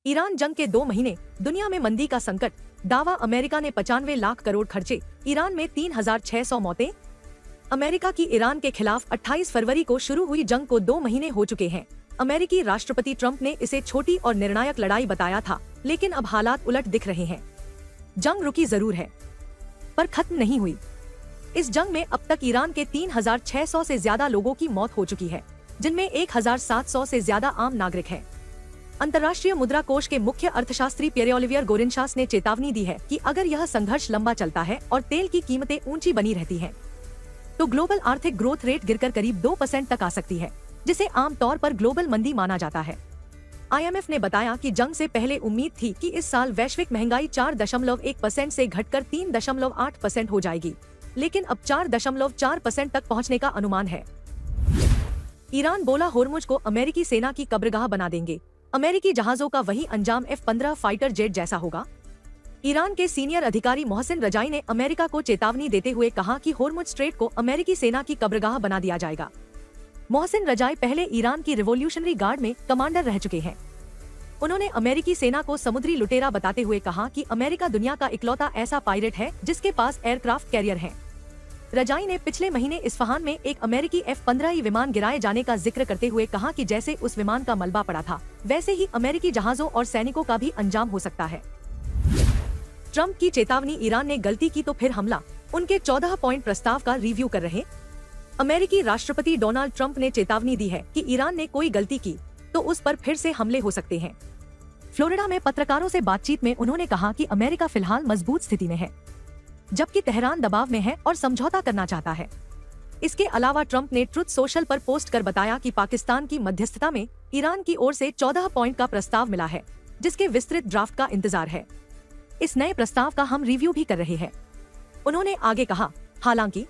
Iran जंग के 2 महीने, दुनिया में मंदी का संकट, दावा अमेरिका ने 95 लाख करोड़ खर्चे, ईरान में 3600 मौतें। अमेरिका की ईरान के खिलाफ 28 फरवरी को शुरू हुई जंग को 2 महीने हो चुके हैं। अमेरिकी राष्ट्रपति ट्रंप ने इसे छोटी और निर्णायक लड़ाई बताया था, लेकिन अब हालात उलट दिख रहे हैं। जंग रुकी जरूर है, पर खत्म नहीं हुई। इस जंग में अब तक ईरान के 3600 से ज्यादा लोगों की मौत हो चुकी है, जिनमें 1700 से ज्यादा आम नागरिक हैं। अंतर्राष्ट्रीय मुद्रा कोष के मुख्य अर्थशास्त्री पियर ओलिवियर गोरिनशास ने चेतावनी दी है कि अगर यह संघर्ष लंबा चलता है और तेल की कीमतें ऊंची बनी रहती हैं, तो ग्लोबल आर्थिक ग्रोथ रेट गिरकर करीब 2% तक आ सकती है, जिसे आमतौर पर ग्लोबल मंदी माना जाता है। IMF ने बताया कि जंग से पहले उम्मीद थी कि इस साल वैश्विक महंगाई 4.1% से घटकर 3.8% हो जाएगी, लेकिन अब 4.4% तक पहुंचने का अनुमान है। ईरान बोला होर्मुज को अमेरिकी सेना की कब्रगाह बना देंगे, अमेरिकी जहाजों का वही अंजाम F-15 फाइटर जेट जैसा होगा। ईरान के सीनियर अधिकारी मोहसिन रजाई ने अमेरिका को चेतावनी देते हुए कहा कि होर्मुज स्ट्रेट को अमेरिकी सेना की कब्रगाह बना दिया जाएगा। मोहसिन रजाई पहले ईरान की रिवॉल्यूशनरी गार्ड में कमांडर रह चुके हैं। उन्होंने अमेरिकी सेना को समुद्री लुटेरा बताते हुए कहा कि अमेरिका दुनिया का इकलौता ऐसा पायरेट है जिसके पास एयरक्राफ्ट कैरियर है। रजाई ने पिछले महीने इस्फहान में एक अमेरिकी F-15 विमान गिराए जाने का जिक्र करते हुए कहा कि जैसे उस विमान का मलबा पड़ा था, वैसे ही अमेरिकी जहाजों और सैनिकों का भी अंजाम हो सकता है। ट्रंप की चेतावनी, ईरान ने गलती की तो फिर हमला, उनके 14 पॉइंट प्रस्ताव का रिव्यू कर रहे अमेरिकी राष्ट्रपति डोनाल्ड ट्रंप ने चेतावनी दी है कि ईरान ने कोई गलती की तो उस पर फिर से हमले हो सकते हैं। फ्लोरिडा में पत्रकारों से बातचीत में उन्होंने कहा कि अमेरिका फिलहाल मजबूत स्थिति में है, जबकि तेहरान दबाव में है और समझौता करना चाहता है। इसके अलावा ट्रंप ने ट्रुथ सोशल पर पोस्ट कर बताया कि पाकिस्तान की मध्यस्थता में ईरान की ओर से 14 पॉइंट का प्रस्ताव मिला है, जिसके विस्तृत ड्राफ्ट का इंतजार है। इस नए प्रस्ताव का हम रिव्यू भी कर रहे हैं। उन्होंने आगे कहा, हालांकि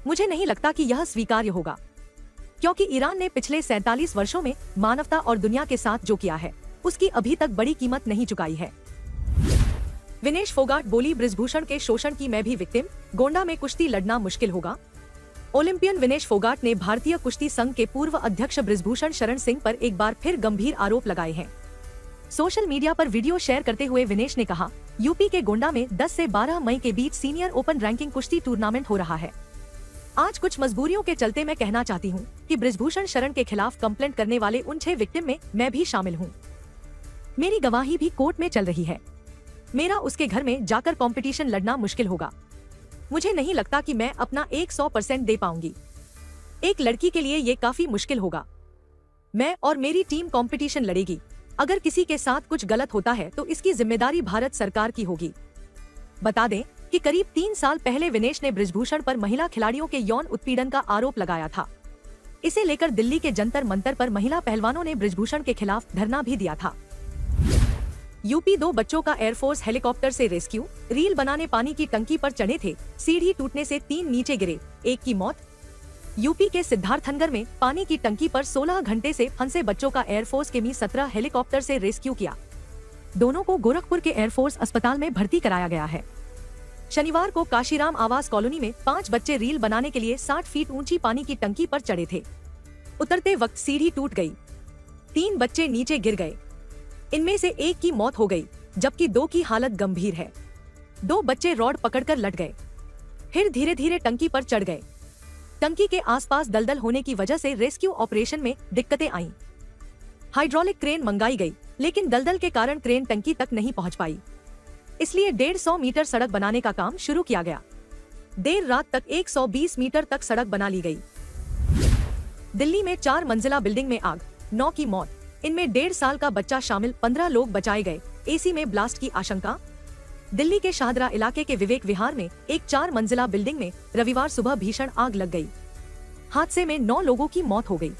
मुझे नहीं लगता कि यह स्वीकार्य होगा, क्योंकि ईरान ने पिछले 47 वर्षों में मानवता और दुनिया के साथ जो किया है, उसकी अभी तक बड़ी कीमत नहीं चुकाई है। विनेश फोगाट बोली, बृजभूषण के शोषण की मैं भी विक्टिम, गोंडा में कुश्ती लड़ना मुश्किल होगा। ओलंपियन विनेश फोगाट ने भारतीय कुश्ती संघ के पूर्व अध्यक्ष बृजभूषण शरण सिंह पर एक बार फिर गंभीर आरोप लगाए हैं। सोशल मीडिया पर वीडियो शेयर करते हुए विनेश ने कहा, यूपी के गोंडा में 10 से 12 मई के बीच सीनियर ओपन रैंकिंग कुश्ती टूर्नामेंट हो रहा है। आज कुछ मजबूरियों के चलते मैं कहना चाहती हूँ कि बृजभूषण शरण के खिलाफ कंप्लेंट करने वाले उन 6 विक्टिम में मैं भी शामिल हूँ। मेरी गवाही भी कोर्ट में चल रही है। मेरा उसके घर में जाकर कंपटीशन लड़ना मुश्किल होगा। मुझे नहीं लगता कि मैं अपना 100% दे पाऊंगी। एक लड़की के लिए ये काफी मुश्किल होगा। मैं और मेरी टीम कंपटीशन लड़ेगी। अगर किसी के साथ कुछ गलत होता है तो इसकी जिम्मेदारी भारत सरकार की होगी। बता दें कि करीब 3 साल पहले विनेश ने बृजभूषण पर महिला खिलाड़ियों के यौन उत्पीड़न का आरोप लगाया था। इसे लेकर दिल्ली के जंतर मंतर पर महिला पहलवानों ने बृजभूषण के खिलाफ धरना भी दिया था। यूपी, 2 बच्चों का एयरफोर्स हेलीकॉप्टर से रेस्क्यू, रील बनाने पानी की टंकी पर चढ़े थे, सीढ़ी टूटने से 3 नीचे गिरे, 1 की मौत। यूपी के सिद्धार्थनगर में पानी की टंकी पर 16 घंटे से फंसे बच्चों का एयरफोर्स के Mi-17 हेलीकॉप्टर से रेस्क्यू किया। दोनों को गोरखपुर के एयरफोर्स अस्पताल में भर्ती कराया गया है। शनिवार को काशीराम आवास कॉलोनी में 5 बच्चे रील बनाने के लिए 60 फीट ऊंची पानी की टंकी पर चढ़े थे। उतरते वक्त सीढ़ी टूट गई, 3 बच्चे नीचे गिर गए। इनमें से 1 की मौत हो गई, जबकि 2 की हालत गंभीर है। 2 बच्चे रॉड पकड़कर लट गए, फिर धीरे धीरे टंकी पर चढ़ गए। टंकी के आसपास दलदल होने की वजह से रेस्क्यू ऑपरेशन में दिक्कतें आईं। हाइड्रोलिक क्रेन मंगाई गई, लेकिन दलदल के कारण क्रेन टंकी तक नहीं पहुंच पाई। इसलिए 150 मीटर सड़क बनाने का काम शुरू किया गया। देर रात तक 120 मीटर तक सड़क बना ली गई। दिल्ली में 4 मंजिला बिल्डिंग में आग, 9 की मौत, इनमें 1.5 साल का बच्चा शामिल, 15 लोग बचाए गए। एसी में ब्लास्ट की आशंका। दिल्ली के शाहदरा इलाके के विवेक विहार में एक 4 मंजिला बिल्डिंग में रविवार सुबह भीषण आग लग गई। हादसे में 9 लोगों की मौत हो गई।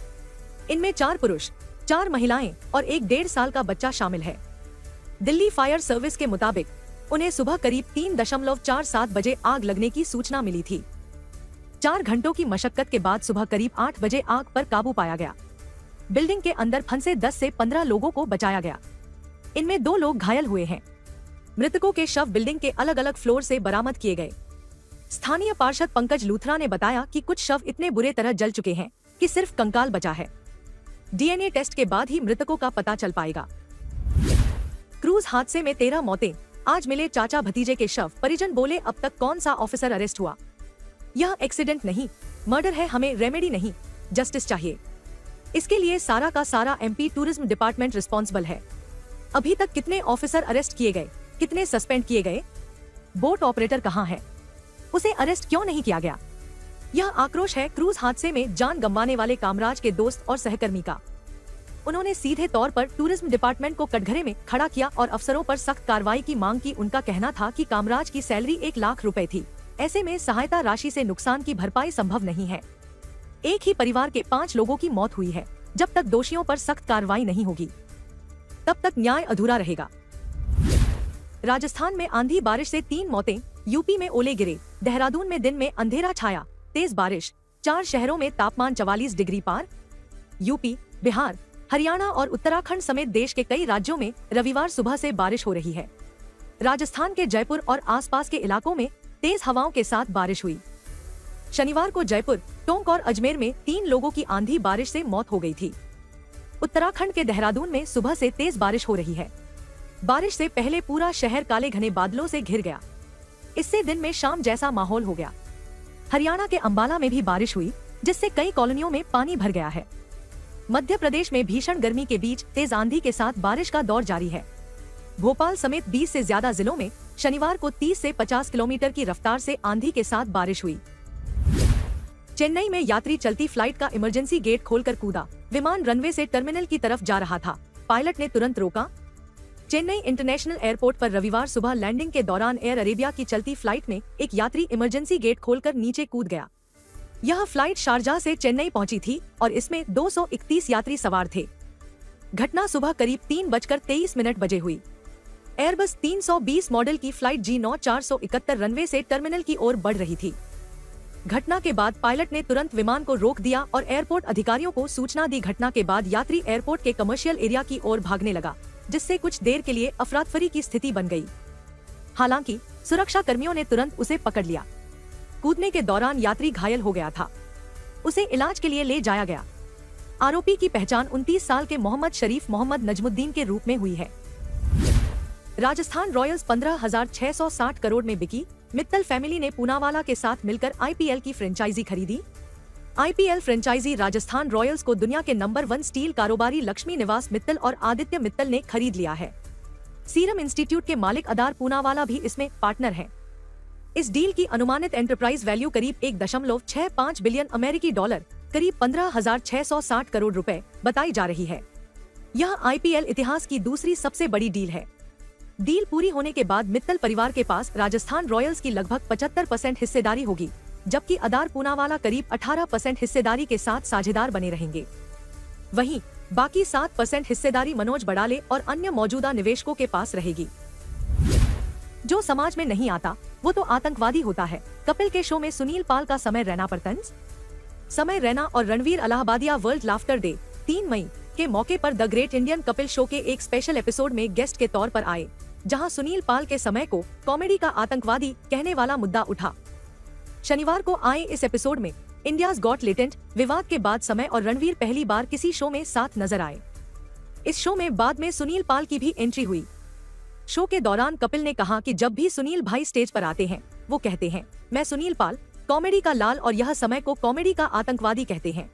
इनमें 4 पुरुष, 4 महिलाएं और एक 1.5 साल का बच्चा शामिल है। दिल्ली फायर सर्विस के मुताबिक उन्हें सुबह करीब 3:47 बजे आग लगने की सूचना मिली थी। 4 घंटों की मशक्कत के बाद सुबह करीब 8 बजे आग पर काबू पाया गया। बिल्डिंग के अंदर फंसे 10 से 15 लोगों को बचाया गया। इनमें 2 लोग घायल हुए हैं। मृतकों के शव बिल्डिंग के अलग अलग फ्लोर से बरामद किए गए। स्थानीय पार्षद पंकज लूथरा ने बताया कि कुछ शव इतने बुरे तरह जल चुके हैं कि सिर्फ कंकाल बचा है। DNA टेस्ट के बाद ही मृतकों का पता चल पाएगा। क्रूज हादसे में 13 मौतें, आज मिले चाचा भतीजे के शव, परिजन बोले अब तक कौन सा ऑफिसर अरेस्ट हुआ। यह एक्सीडेंट नहीं, मर्डर है, हमें रेमेडी नहीं, जस्टिस चाहिए। इसके लिए सारा का सारा एमपी टूरिज्म डिपार्टमेंट रिस्पॉन्सिबल है। अभी तक कितने ऑफिसर अरेस्ट किए गए, कितने सस्पेंड किए गए? बोट ऑपरेटर कहाँ है, उसे अरेस्ट क्यों नहीं किया गया? यह आक्रोश है क्रूज हादसे में जान गंवाने वाले कामराज के दोस्त और सहकर्मी का। उन्होंने सीधे तौर पर टूरिज्म डिपार्टमेंट को कटघरे में खड़ा किया और अफसरों पर सख्त कार्रवाई की मांग की। उनका कहना था कि कामराज की सैलरी 1 लाख रुपए थी, ऐसे में सहायता राशि से नुकसान की भरपाई संभव नहीं है। एक ही परिवार के 5 लोगों की मौत हुई है। जब तक दोषियों पर सख्त कार्रवाई नहीं होगी तब तक न्याय अधूरा रहेगा। राजस्थान में आंधी बारिश से 3 मौतें, यूपी में ओले गिरे, देहरादून में दिन में अंधेरा छाया, तेज बारिश, 4 शहरों में तापमान 44 डिग्री पार। यूपी, बिहार, हरियाणा और उत्तराखंड समेत देश के कई राज्यों में रविवार सुबह से बारिश हो रही है। राजस्थान के जयपुर और आसपास के इलाकों में तेज हवाओं के साथ बारिश हुई। शनिवार को जयपुर, टोंक और अजमेर में 3 लोगों की आंधी बारिश से मौत हो गई थी। उत्तराखंड के देहरादून में सुबह से तेज बारिश हो रही है। बारिश से पहले पूरा शहर काले घने बादलों से घिर गया। इससे दिन में शाम जैसा माहौल हो गया। हरियाणा के अंबाला में भी बारिश हुई, जिससे कई कॉलोनियों में पानी भर गया है। मध्य प्रदेश में भीषण गर्मी के बीच तेज आंधी के साथ बारिश का दौर जारी है। भोपाल समेत 20 से ज्यादा जिलों में शनिवार को 30 से 50 किलोमीटर की रफ्तार से आंधी के साथ बारिश हुई। चेन्नई में यात्री चलती फ्लाइट का इमरजेंसी गेट खोलकर कूदा। विमान रनवे से टर्मिनल की तरफ जा रहा था, पायलट ने तुरंत रोका। चेन्नई इंटरनेशनल एयरपोर्ट पर रविवार सुबह लैंडिंग के दौरान एयर अरेबिया की चलती फ्लाइट में एक यात्री इमरजेंसी गेट खोलकर नीचे कूद गया। यह फ्लाइट शारजाह से चेन्नई पहुंची थी और इसमें 231 यात्री सवार थे। घटना सुबह करीब 3:23 बजे हुई। एयरबस 320 मॉडल की फ्लाइट G9 471 रनवे से टर्मिनल की ओर बढ़ रही थी। घटना के बाद पायलट ने तुरंत विमान को रोक दिया और एयरपोर्ट अधिकारियों को सूचना दी। घटना के बाद यात्री एयरपोर्ट के कमर्शियल एरिया की ओर भागने लगा, जिससे कुछ देर के लिए अफरातफरी की स्थिति बन गई। हालांकि सुरक्षा कर्मियों ने तुरंत उसे पकड़ लिया। कूदने के दौरान यात्री घायल हो गया था, उसे इलाज के लिए ले जाया गया। आरोपी की पहचान 29 साल के मोहम्मद शरीफ मोहम्मद नजमुद्दीन के रूप में हुई है। राजस्थान रॉयल्स 15,660 करोड़ में बिकी। मित्तल फैमिली ने पूनावाला के साथ मिलकर IPL की फ्रेंचाइजी खरीदी। IPL फ्रेंचाइजी राजस्थान रॉयल्स को दुनिया के नंबर 1 स्टील कारोबारी लक्ष्मी निवास मित्तल और आदित्य मित्तल ने खरीद लिया है। सीरम इंस्टीट्यूट के मालिक अदार पूनावाला भी इसमें पार्टनर हैं। इस डील की अनुमानित एंटरप्राइज वैल्यू करीब 1.65 बिलियन अमेरिकी डॉलर, करीब 15,660 करोड़ रुपए बताई जा रही है। यह IPL इतिहास की दूसरी सबसे बड़ी डील है। डील पूरी होने के बाद मित्तल परिवार के पास राजस्थान रॉयल्स की लगभग 75% हिस्सेदारी होगी, जबकि अदार पूनावाला करीब 18% हिस्सेदारी के साथ साझेदार बने रहेंगे। वहीं बाकी 7% हिस्सेदारी मनोज बड़ाले और अन्य मौजूदा निवेशकों के पास रहेगी। जो समाज में नहीं आता वो तो आतंकवादी होता है। कपिल के शो में सुनील पाल का समय रैना पर तंज। समय रैना और Ranveer Allahbadia world laughter day 3 मई के मौके पर the great Indian Kapil show के एक स्पेशल एपिसोड में गेस्ट के तौर पर आए, जहां सुनील पाल के समय को कॉमेडी का आतंकवादी कहने वाला मुद्दा उठा। शनिवार को आए इस एपिसोड में इंडियाज गॉट लेटेंट विवाद के बाद समय और रणवीर पहली बार किसी शो में साथ नजर आए। इस शो में बाद में सुनील पाल की भी एंट्री हुई। शो के दौरान कपिल ने कहा कि जब भी सुनील भाई स्टेज पर आते हैं वो कहते हैं, मैं सुनील पाल, कॉमेडी का लाल, और यह समय को कॉमेडी का आतंकवादी कहते हैं।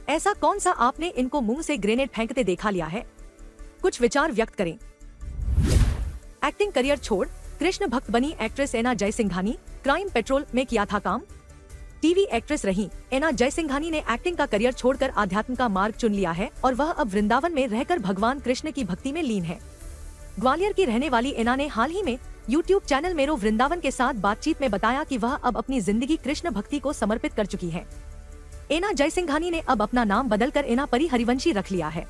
ऐसा कौन सा आपने इनको मुंह से ग्रेनेड फेंकते देखा लिया है? कुछ विचार व्यक्त करें। एक्टिंग करियर छोड़ कृष्ण भक्त बनी एक्ट्रेस एना जयसिंघानी, क्राइम पेट्रोल में किया था काम। टीवी एक्ट्रेस रही एना जयसिंघानी ने एक्टिंग का करियर छोड़कर आध्यात्म का मार्ग चुन लिया है और वह अब वृंदावन में रहकर भगवान कृष्ण की भक्ति में लीन है। ग्वालियर की रहने वाली एना ने हाल ही में YouTube चैनल मेरो वृंदावन के साथ बातचीत में बताया कि वह अब अपनी जिंदगी कृष्ण भक्ति को समर्पित कर चुकी है। एना जयसिंघानी ने अब अपना नाम बदलकर एना परी हरिवंशी रख लिया है।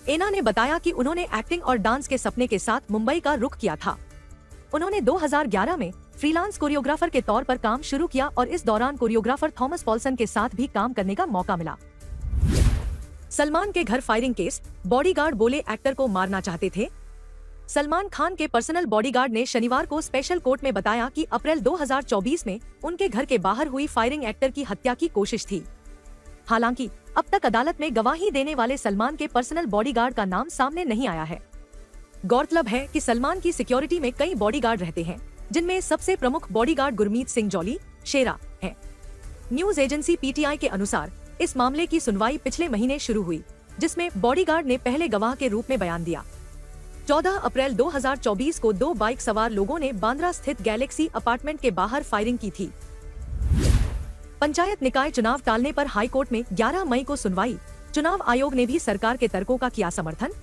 एना ने बताया कि उन्होंने एक्टिंग और डांस के सपने के साथ मुंबई का रुख किया था। उन्होंने 2011 में फ्रीलांस कोरियोग्राफर के तौर पर काम शुरू किया और इस दौरान कोरियोग्राफर थॉमस पॉल्सन के साथ भी काम करने का मौका मिला। सलमान के घर फायरिंग केस, बॉडीगार्ड बोले एक्टर को मारना चाहते थे। सलमान खान के पर्सनल बॉडीगार्ड ने शनिवार को स्पेशल कोर्ट में बताया कि अप्रैल 2024 में उनके घर के बाहर हुई फायरिंग एक्टर की हत्या की कोशिश थी। हालांकि अब तक अदालत में गवाही देने वाले सलमान के पर्सनल बॉडीगार्ड का नाम सामने नहीं आया है। गौरतलब है कि सलमान की सिक्योरिटी में कई बॉडीगार्ड रहते हैं, जिनमें सबसे प्रमुख बॉडीगार्ड गुरमीत सिंह जौली शेरा है। न्यूज एजेंसी पीटीआई के अनुसार इस मामले की सुनवाई पिछले महीने शुरू हुई, जिसमें बॉडीगार्ड ने पहले गवाह के रूप में बयान दिया। 14 अप्रैल 2024 को 2 बाइक सवार लोगों ने बांद्रा स्थित गैलेक्सी अपार्टमेंट के बाहर फायरिंग की थी। पंचायत निकाय चुनाव टालने पर हाईकोर्ट में 11 मई को सुनवाई। चुनाव आयोग ने भी सरकार के तर्कों का किया समर्थन।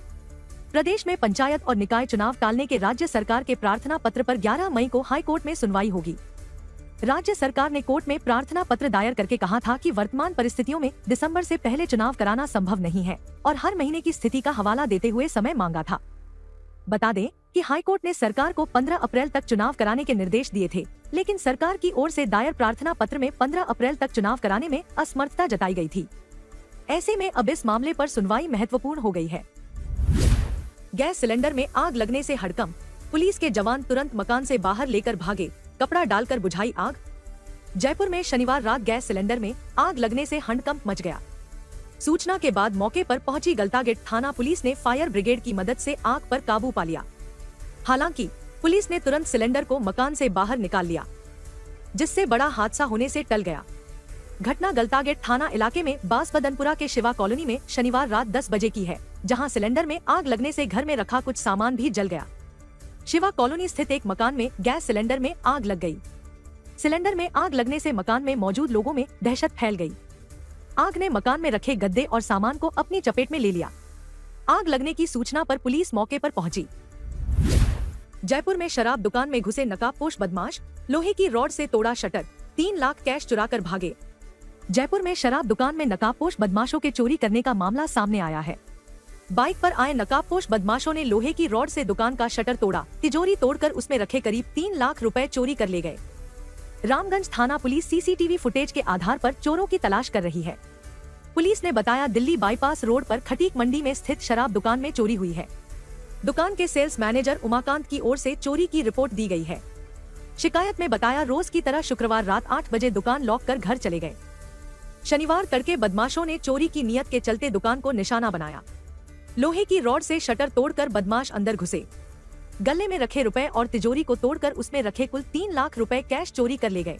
प्रदेश में पंचायत और निकाय चुनाव टालने के राज्य सरकार के प्रार्थना पत्र पर 11 मई को हाईकोर्ट में सुनवाई होगी। राज्य सरकार ने कोर्ट में प्रार्थना पत्र दायर करके कहा था कि वर्तमान परिस्थितियों में दिसंबर से पहले चुनाव कराना संभव नहीं है और हर महीने की स्थिति का हवाला देते हुए समय मांगा था। बता दें कि हाईकोर्ट ने सरकार को 15 अप्रैल तक चुनाव कराने के निर्देश दिए थे, लेकिन सरकार की ओर से दायर प्रार्थना पत्र में 15 अप्रैल तक चुनाव कराने में असमर्थता जताई गई थी। ऐसे में अब इस मामले पर सुनवाई महत्वपूर्ण हो गई है। गैस सिलेंडर में आग लगने से हड़कंप, पुलिस के जवान तुरंत मकान से बाहर लेकर भागे, कपड़ा डालकर बुझाई आग। जयपुर में शनिवार रात गैस सिलेंडर में आग लगने से हड़कंप मच गया। सूचना के बाद मौके पर पहुंची गलतागेट थाना पुलिस ने फायर ब्रिगेड की मदद से आग पर काबू पा लिया। हालांकि पुलिस ने तुरंत सिलेंडर को मकान से बाहर निकाल लिया, जिससे बड़ा हादसा होने से टल गया। घटना गलतागेट थाना इलाके में बांसबदनपुरा के शिवा कॉलोनी में शनिवार रात 10 बजे की है, जहां सिलेंडर में आग लगने से घर में रखा कुछ सामान भी जल गया। शिवा कॉलोनी स्थित एक मकान में गैस सिलेंडर में आग लग गई। सिलेंडर में आग लगने से मकान में मौजूद लोगों में दहशत फैल गई। आग ने मकान में रखे गद्दे और सामान को अपनी चपेट में ले लिया। आग लगने की सूचना पर पुलिस मौके पर पहुंची। जयपुर में शराब दुकान में घुसे नकाबपोश बदमाश, लोहे की रॉड से तोड़ा शटर, 3 लाख कैश चुराकर भागे। जयपुर में शराब दुकान में नकाबपोश बदमाशों के चोरी करने का मामला सामने आया है। बाइक पर आए नकाबपोश बदमाशों ने लोहे की रॉड से दुकान का शटर तोड़ा, तिजोरी तोड़कर उसमें रखे करीब 3 लाख रुपए चोरी कर ले गए। रामगंज थाना पुलिस सीसीटीवी फुटेज के आधार पर चोरों की तलाश कर रही है। पुलिस ने बताया, दिल्ली बाईपास रोड पर खटीक मंडी में स्थित शराब दुकान में चोरी हुई है। दुकान के सेल्स मैनेजर उमाकांत की ओर से चोरी की रिपोर्ट दी गई है। शिकायत में बताया, रोज की तरह शुक्रवार रात 8 बजे दुकान लॉक कर घर चले गए। शनिवार तड़के बदमाशों ने चोरी की नियत के चलते दुकान को निशाना बनाया। लोहे की रॉड से शटर तोड़कर बदमाश अंदर घुसे। गले में रखे रुपए और तिजोरी को तोड़कर उसमें रखे कुल 3 लाख रुपए कैश चोरी कर ले गए।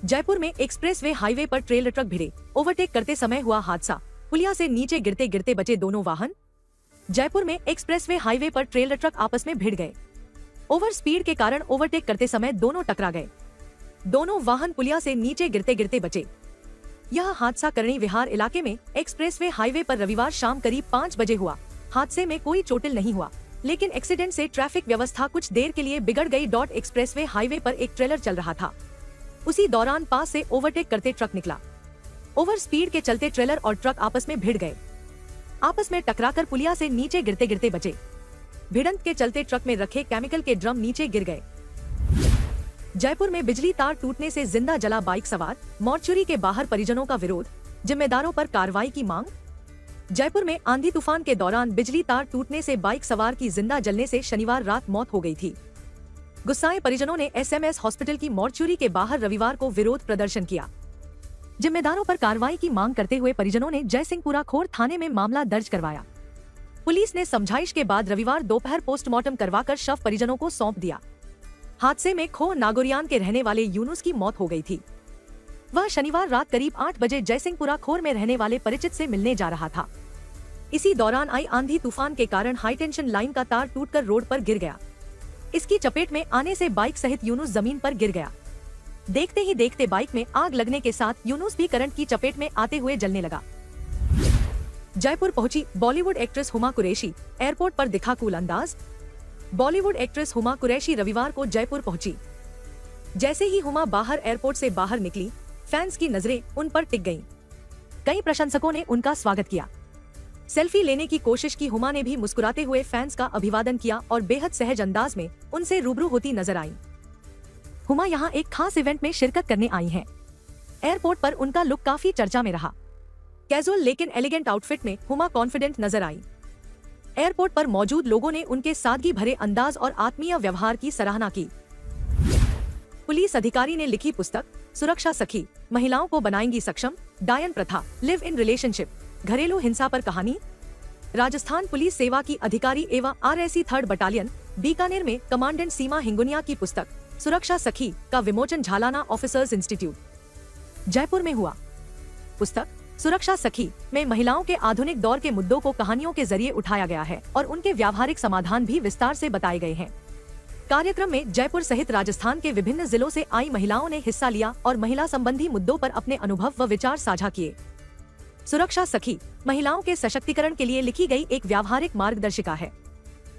जयपुर में एक्सप्रेसवे हाईवे पर ट्रेलर ट्रक भिड़े, ओवरटेक करते समय हुआ हादसा, पुलिया से नीचे गिरते गिरते बचे दोनों वाहन। जयपुर में एक्सप्रेसवे हाईवे पर ट्रेलर ट्रक आपस में भिड़ गए। ओवर स्पीड के कारण ओवरटेक करते समय दोनों टकरा गए। दोनों वाहन पुलिया से नीचे गिरते गिरते बचे। यह हादसा करणी विहार इलाके में एक्सप्रेसवे हाईवे पर रविवार शाम करीब 5 बजे हुआ। हादसे में कोई चोटिल नहीं हुआ, लेकिन एक्सीडेंट से ट्रैफिक व्यवस्था कुछ देर के लिए बिगड़ गई। एक्सप्रेसवे हाईवे पर एक ट्रेलर चल रहा था, उसी दौरान पास से ओवरटेक करते ट्रक निकला। ओवर स्पीड के चलते ट्रेलर और ट्रक आपस में भिड़ गए। आपस में टकराकर पुलिया से नीचे गिरते गिरते बचे। भिड़ंत के चलते ट्रक में रखे केमिकल के ड्रम नीचे गिर गए। जयपुर में बिजली तार टूटने से जिंदा जला बाइक सवार, मोर्चरी के बाहर परिजनों का विरोध, जिम्मेदारों पर कार्रवाई की मांग। जयपुर में आंधी तूफान के दौरान बिजली तार टूटने से बाइक सवार की जिंदा जलने से शनिवार रात मौत हो गई थी। गुस्साए परिजनों ने एसएमएस हॉस्पिटल की मोर्चरी के बाहर रविवार को विरोध प्रदर्शन किया। जिम्मेदारों पर कार्रवाई की मांग करते हुए परिजनों ने जयसिंहपुरा खोर थाने में मामला दर्ज करवाया। पुलिस ने समझाइश के बाद रविवार दोपहर पोस्टमार्टम करवाकर शव परिजनों को सौंप दिया। हादसे में खो नागोरियान के रहने वाले यूनुस की मौत हो गई थी। वह शनिवार रात करीब 8 बजे जयसिंहपुरा खोर में रहने वाले परिचित से मिलने जा रहा था। इसी दौरान आई आंधी तूफान के कारण हाई टेंशन लाइन का तार टूटकर रोड पर गिर गया। इसकी चपेट में आने से बाइक सहित यूनुस जमीन पर गिर गया। देखते ही देखते बाइक में आग लगने के साथ यूनुस भी करंट की चपेट में आते हुए जलने लगा। जयपुर पहुंची बॉलीवुड एक्ट्रेस हुमा कुरैशी, एयरपोर्ट पर दिखा कूल अंदाज। बॉलीवुड एक्ट्रेस हुमा कुरैशी रविवार को जयपुर पहुंची। जैसे ही हुमा बाहर एयरपोर्ट से बाहर निकली, फैंस की नजरें उन पर टिक गईं। कई प्रशंसकों ने उनका स्वागत किया। सेल्फी लेने की कोशिश की हुमा ने भी मुस्कुराते हुए फैंस का अभिवादन किया और बेहद सहज अंदाज में उनसे रूबरू होती नजर आई। हुमा यहाँ एक खास इवेंट में शिरकत करने आई हैं। एयरपोर्ट पर उनका लुक काफी चर्चा में रहा। कैजुअल लेकिन एलिगेंट आउटफिट में हुमा कॉन्फिडेंट नजर आई। एयरपोर्ट पर मौजूद लोगों ने उनके सादगी भरे अंदाज और आत्मीय व्यवहार की सराहना की। पुलिस अधिकारी ने लिखी पुस्तक सुरक्षा सखी, महिलाओं को बनाएंगी सक्षम, डायन प्रथा, लिव इन रिलेशनशिप, घरेलू हिंसा पर कहानी। राजस्थान पुलिस सेवा की अधिकारी एवं RSC 3rd बटालियन बीकानेर में कमांडेंट सीमा हिंगुनिया की पुस्तक सुरक्षा सखी का विमोचन झालाना ऑफिसर्स इंस्टीट्यूट जयपुर में हुआ। पुस्तक सुरक्षा सखी में महिलाओं के आधुनिक दौर के मुद्दों को कहानियों के जरिए उठाया गया है और उनके व्यावहारिक समाधान भी विस्तार से बताए गए हैं। कार्यक्रम में जयपुर सहित राजस्थान के विभिन्न जिलों से आई महिलाओं ने हिस्सा लिया और महिला संबंधी मुद्दों पर अपने अनुभव व विचार साझा किए। सुरक्षा सखी महिलाओं के सशक्तिकरण के लिए लिखी गई एक व्यावहारिक मार्गदर्शिका है।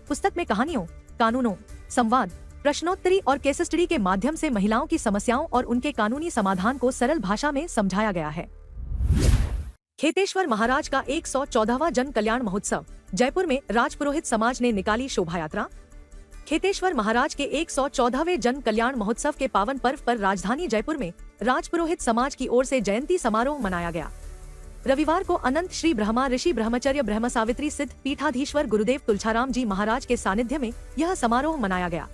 पुस्तक में कहानियों, कानूनों, संवाद, प्रश्नोत्तरी और केस स्टडी के माध्यम से महिलाओं की समस्याओं और उनके कानूनी समाधान को सरल भाषा में समझाया गया है। खेतेश्वर महाराज का 114वां जन कल्याण महोत्सव जयपुर में राजपुरोहित समाज ने निकाली शोभा यात्रा। खेतेश्वर महाराज के 114वें जन कल्याण महोत्सव के पावन पर्व पर राजधानी जयपुर में राजपुरोहित समाज की ओर से जयंती समारोह मनाया गया। रविवार को अनंत श्री ब्रह्मा ऋषि ब्रह्मचर्य ब्रह्म सावित्री सिद्ध पीठाधीश्वर गुरुदेव तुलछाराम जी महाराज के सानिध्य में यह समारोह मनाया गया।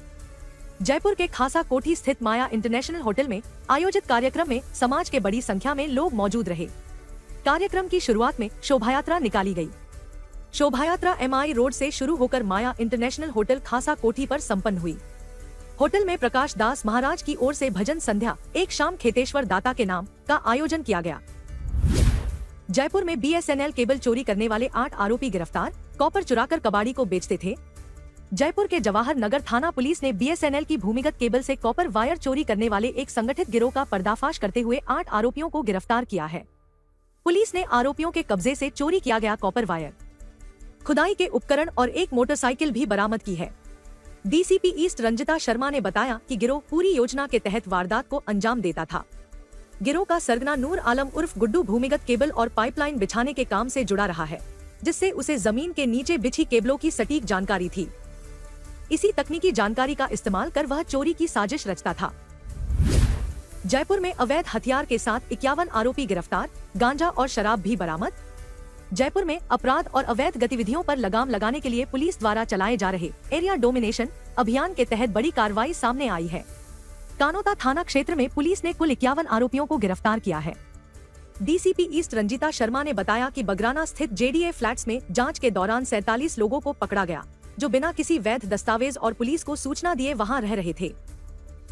जयपुर के खासा कोठी स्थित माया इंटरनेशनल होटल में आयोजित कार्यक्रम में समाज के बड़ी संख्या में लोग मौजूद रहे। कार्यक्रम की शुरुआत में शोभायात्रा निकाली गई। शोभायात्रा MI रोड से शुरू होकर माया इंटरनेशनल होटल खासा कोठी पर संपन्न हुई। होटल में प्रकाश दास महाराज की ओर से भजन संध्या एक शाम खेतेश्वर दाता के नाम का आयोजन किया गया। जयपुर में BSNL केबल चोरी करने वाले 8 आरोपी गिरफ्तार, कॉपर चुराकर कबाड़ी को बेचते थे। जयपुर के जवाहर नगर थाना पुलिस ने BSNL की भूमिगत केबल से कॉपर वायर चोरी करने वाले एक संगठित गिरोह का पर्दाफाश करते हुए 8 आरोपियों को गिरफ्तार किया है। पुलिस ने आरोपियों के कब्जे से चोरी किया गया कॉपर वायर, खुदाई के उपकरण और एक मोटरसाइकिल भी बरामद की है। DCP ईस्ट रंजिता शर्मा ने बताया कि गिरोह पूरी योजना के तहत वारदात को अंजाम देता था। गिरोह का सरगना नूर आलम उर्फ गुड्डू भूमिगत केबल और पाइपलाइन बिछाने के काम से जुड़ा रहा है, जिससे उसे जमीन के नीचे बिछी केबलों की सटीक जानकारी थी। इसी तकनीकी जानकारी का इस्तेमाल कर वह चोरी की साजिश रचता था। जयपुर में अवैध हथियार के साथ 51 आरोपी गिरफ्तार, गांजा और शराब भी बरामद। जयपुर में अपराध और अवैध गतिविधियों पर लगाम लगाने के लिए पुलिस द्वारा चलाए जा रहे एरिया डोमिनेशन अभियान के तहत बड़ी कार्रवाई सामने आई है। कानोता थाना क्षेत्र में पुलिस ने कुल 51 आरोपियों को गिरफ्तार किया है। DCP ईस्ट रंजिता शर्मा ने बताया कि बगराना स्थित JDA फ्लैट्स में जांच के दौरान 47 लोगों को पकड़ा गया, जो बिना किसी वैध दस्तावेज और पुलिस को सूचना दिए वहां रह रहे थे।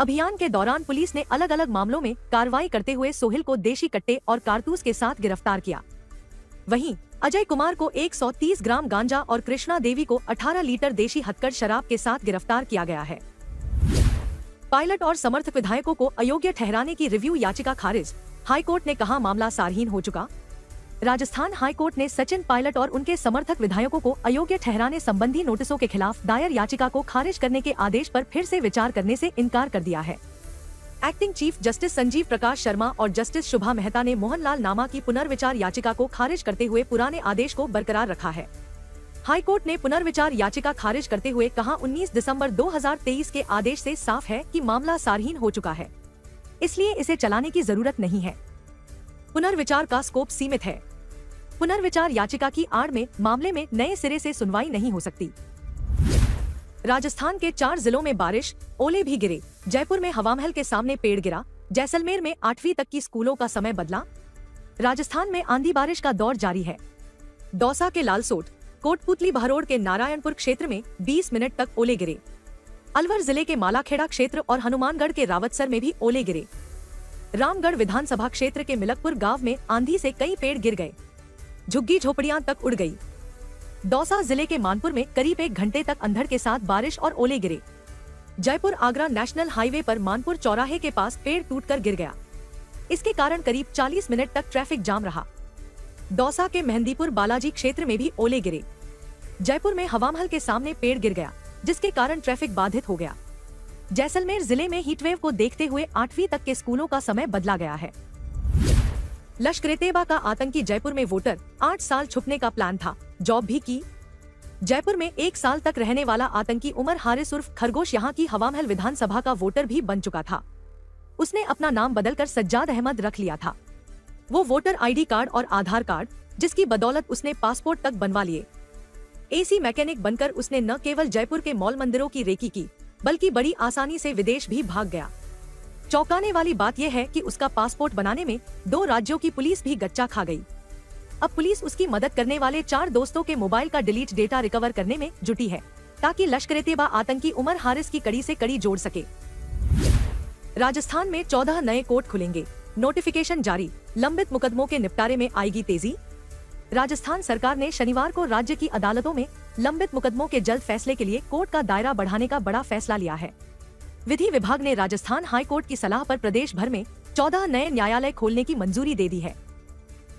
अभियान के दौरान पुलिस ने अलग अलग मामलों में कार्रवाई करते हुए सोहिल को देशी कट्टे और कारतूस के साथ गिरफ्तार किया। वहीं अजय कुमार को 130 ग्राम गांजा और कृष्णा देवी को 18 लीटर देशी हथकढ़ शराब के साथ गिरफ्तार किया गया है। पायलट और समर्थक विधायकों को अयोग्य ठहराने की रिव्यू याचिका खारिज, हाईकोर्ट ने कहा मामला सारहीन हो चुका। राजस्थान हाईकोर्ट ने सचिन पायलट और उनके समर्थक विधायकों को अयोग्य ठहराने संबंधी नोटिसों के खिलाफ दायर याचिका को खारिज करने के आदेश पर फिर से विचार करने से इनकार कर दिया है। Acting chief justice Sanjeev Prakash Sharma और जस्टिस शुभा मेहता ने मोहनलाल नामा की पुनर्विचार याचिका को खारिज करते हुए पुराने आदेश को बरकरार रखा है। हाईकोर्ट ने पुनर्विचार याचिका खारिज करते हुए कहा 19 दिसंबर 2023 के आदेश से साफ है कि मामला सारहीन हो चुका है, इसलिए इसे चलाने की जरूरत नहीं है। पुनर्विचार का स्कोप सीमित है। पुनर्विचार याचिका की आड़ में मामले में नए सिरे से सुनवाई नहीं हो सकती। राजस्थान के 4 जिलों में बारिश, ओले भी गिरे। जयपुर में हवामहल के सामने पेड़ गिरा। जैसलमेर में 8वीं तक की स्कूलों का समय बदला। राजस्थान में आंधी बारिश का दौर जारी है। दौसा के लालसोट, कोटपुतली बहरोड के नारायणपुर क्षेत्र में 20 मिनट तक ओले गिरे। अलवर जिले के मालाखेड़ा क्षेत्र और हनुमानगढ़ के रावतसर में भी ओले गिरे। रामगढ़ विधानसभा क्षेत्र के मिलकपुर गांव में आंधी से कई पेड़ गिर गए, झुग्गी झोपड़ियां तक उड़ गई। दौसा जिले के मानपुर में करीब 1 घंटे तक अंधड़ के साथ बारिश और ओले गिरे। जयपुर आगरा नेशनल हाईवे पर मानपुर चौराहे के पास पेड़ टूटकर गिर गया। इसके कारण करीब 40 मिनट तक ट्रैफिक जाम रहा। दौसा के मेहंदीपुर बालाजी क्षेत्र में भी ओले गिरे। जयपुर में हवामहल के सामने पेड़ गिर गया, जिसके कारण ट्रैफिक बाधित हो गया। जैसलमेर जिले में हीटवेव को देखते हुए 8वीं तक के स्कूलों का समय बदला गया है। लश्कर-ए-तैयबा का आतंकी जयपुर में वोटर, 8 साल छुपने का प्लान था, जॉब भी की। जयपुर में 1 साल तक रहने वाला आतंकी उमर हारिस उर्फ खरगोश यहाँ की हवामहल विधानसभा का वोटर भी बन चुका था। उसने अपना नाम बदलकर सज्जाद अहमद रख लिया था। वो वोटर ID कार्ड और आधार कार्ड, जिसकी बदौलत उसने पासपोर्ट तक बनवा लिए। AC मैकेनिक बनकर उसने न केवल जयपुर के मॉल मंदिरों की रेकी की, बल्कि बड़ी आसानी से विदेश भी भाग गया। चौंकाने वाली बात यह है कि उसका पासपोर्ट बनाने में 2 राज्यों की पुलिस भी गच्चा खा गई। अब पुलिस उसकी मदद करने वाले 4 दोस्तों के मोबाइल का डिलीट डेटा रिकवर करने में जुटी है, ताकि लश्कर-ए-तैयबा आतंकी उमर हारिस की कड़ी से कड़ी जोड़ सके। राजस्थान में 14 नए कोर्ट खुलेंगे, नोटिफिकेशन जारी, लंबित मुकदमों के निपटारे में आएगी तेजी। राजस्थान सरकार ने शनिवार को राज्य की अदालतों में लंबित मुकदमों के जल्द फैसले के लिए कोर्ट का दायरा बढ़ाने का बड़ा फैसला लिया है। विधि विभाग ने राजस्थान हाई कोर्ट की सलाह पर प्रदेश भर में 14 नए न्यायालय खोलने की मंजूरी दे दी है।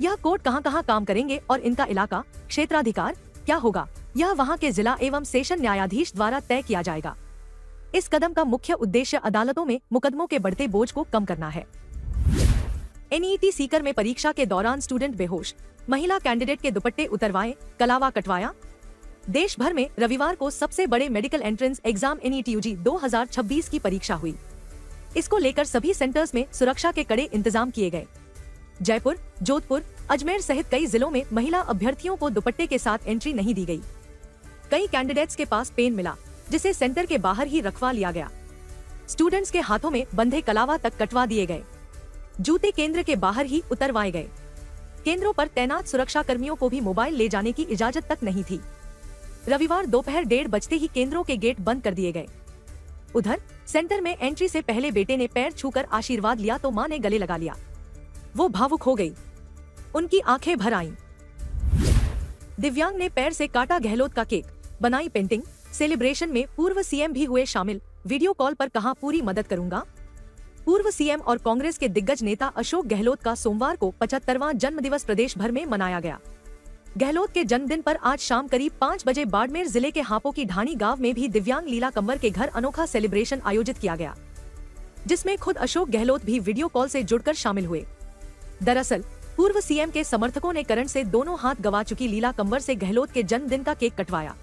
यह कोर्ट कहां-कहां काम करेंगे और इनका इलाका, क्षेत्राधिकार क्या होगा, यह वहां के जिला एवं सेशन न्यायाधीश द्वारा तय किया जाएगा। इस कदम का मुख्य उद्देश्य अदालतों में मुकदमों के बढ़ते बोझ को कम करना है। NET सीकर में परीक्षा के दौरान स्टूडेंट बेहोश, महिला कैंडिडेट के दुपट्टे उतरवाए, कलावा कटवाया। देश भर में रविवार को सबसे बड़े medical entrance exam NET UG 2026 की परीक्षा हुई। इसको लेकर सभी सेंटर्स में सुरक्षा के कड़े इंतजाम किए गए। जयपुर, जोधपुर, अजमेर सहित कई जिलों में महिला अभ्यर्थियों को दुपट्टे के साथ एंट्री नहीं दी गई। कई कैंडिडेट्स के पास पेन मिला, जिसे सेंटर के बाहर ही रखवा लिया गया। स्टूडेंट्स के हाथों में बंधे कलावा तक कटवा दिए गए। जूते केंद्र के बाहर ही उतरवाए गए। केंद्रों पर तैनात सुरक्षा कर्मियों को भी मोबाइल ले जाने की इजाजत तक नहीं थी। रविवार दोपहर 1:30 बजते ही केंद्रों के गेट बंद कर दिए गए। उधर सेंटर में एंट्री से पहले बेटे ने पैर छूकर आशीर्वाद लिया तो मां ने गले लगा लिया। वो भावुक हो गई, उनकी आंखें भर आईं। दिव्यांग ने पैर से काटा गहलोत का केक, बनाई पेंटिंग। सेलिब्रेशन में पूर्व सीएम भी हुए शामिल, वीडियो कॉल पर कहा पूरी मदद करूंगा। पूर्व सीएम और कांग्रेस के दिग्गज नेता अशोक गहलोत का सोमवार को 75वां जन्मदिवस प्रदेश भर में मनाया गया। गहलोत के जन्मदिन पर आज शाम करीब 5 बजे बाड़मेर जिले के हापो की ढाणी गांव में भी दिव्यांग लीला कंवर के घर अनोखा सेलिब्रेशन आयोजित किया गया, जिसमें खुद अशोक गहलोत भी वीडियो कॉल से जुड़कर शामिल हुए। दरअसल पूर्व सीएम के समर्थकों ने करंट से दोनों हाथ गवा चुकी लीला कंवर से गहलोत के जन्मदिन का केक कटवाया।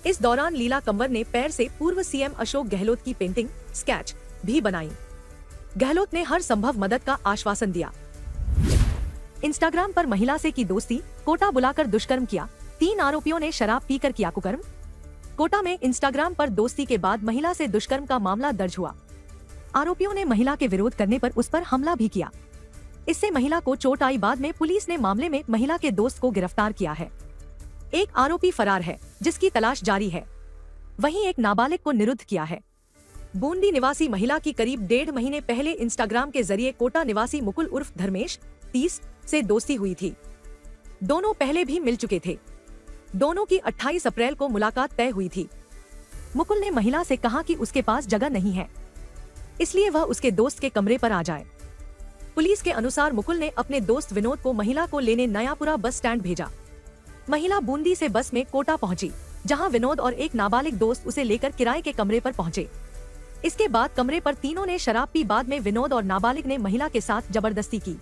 इस दौरान लीला कंवर ने पैर से पूर्व सीएम अशोक गहलोत की पेंटिंग, स्केच भी बनाई। गहलोत ने हर संभव मदद का आश्वासन दिया। इंस्टाग्राम पर महिला से की दोस्ती, कोटा बुलाकर दुष्कर्म किया, 3 आरोपियों ने शराब पीकर किया कुकर्म। कोटा में इंस्टाग्राम पर दोस्ती के बाद महिला से दुष्कर्म का मामला दर्ज हुआ। आरोपियों ने महिला के विरोध करने पर उस पर हमला भी किया। इससे महिला को चोट आई। बाद में पुलिस ने मामले में महिला के दोस्त को गिरफ्तार किया है। एक आरोपी फरार है, जिसकी तलाश जारी है। वहीं एक नाबालिग को निरुद्ध किया है। बूंदी निवासी महिला की करीब 1.5 महीने पहले इंस्टाग्राम के जरिए कोटा निवासी मुकुल उर्फ धर्मेश 30 से दोस्ती हुई थी। दोनों पहले भी मिल चुके थे। दोनों की 28 अप्रैल को मुलाकात तय हुई थी। मुकुल ने महिला से कहा कि उसके पास जगह नहीं है, इसलिए वह उसके दोस्त के कमरे पर आ जाए। पुलिस के अनुसार मुकुल ने अपने दोस्त विनोद को महिला को लेने नयापुरा बस स्टैंड भेजा। महिला बूंदी से बस में कोटा पहुंची, जहां विनोद और एक नाबालिग दोस्त उसे लेकर किराए के कमरे पर पहुंचे। इसके बाद कमरे पर तीनों ने शराब पी। बाद में विनोद और नाबालिग ने महिला के साथ जबरदस्ती की।